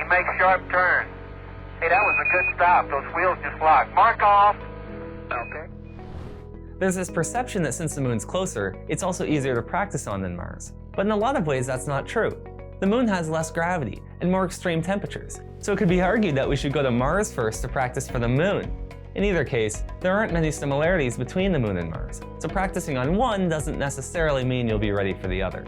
and make sharp turns. Hey, that was a good stop. Those wheels just locked. Mark off. Okay. There's this perception that since the moon's closer, it's also easier to practice on than Mars. But in a lot of ways that's not true. The moon has less gravity and more extreme temperatures, so it could be argued that we should go to Mars first to practice for the moon. In either case, there aren't many similarities between the moon and Mars, so practicing on one doesn't necessarily mean you'll be ready for the other.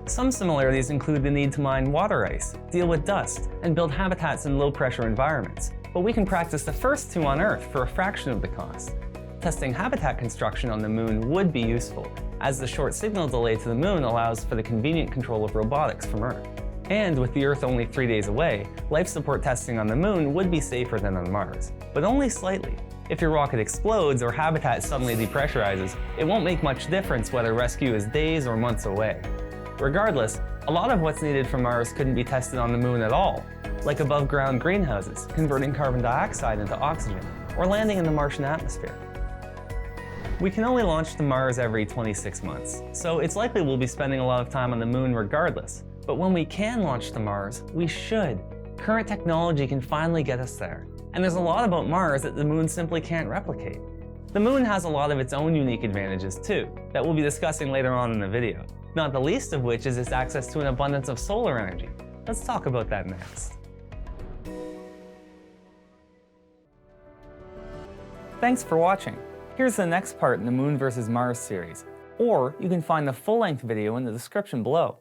Some similarities include the need to mine water ice, deal with dust, and build habitats in low-pressure environments, but we can practice the first two on Earth for a fraction of the cost. Testing habitat construction on the moon would be useful, as the short signal delay to the moon allows for the convenient control of robotics from Earth. And with the Earth only 3 days away, life support testing on the moon would be safer than on Mars, but only slightly. If your rocket explodes or habitat suddenly depressurizes, it won't make much difference whether rescue is days or months away. Regardless, a lot of what's needed from Mars couldn't be tested on the moon at all, like above-ground greenhouses, converting carbon dioxide into oxygen, or landing in the Martian atmosphere. We can only launch to Mars every 26 months, so it's likely we'll be spending a lot of time on the moon regardless. But when we can launch to Mars, we should. Current technology can finally get us there. And there's a lot about Mars that the moon simply can't replicate. The moon has a lot of its own unique advantages too, that we'll be discussing later on in the video. Not the least of which is its access to an abundance of solar energy. Let's talk about that next. Thanks for watching. Here's the next part in the Moon vs. Mars series, or you can find the full-length video in the description below.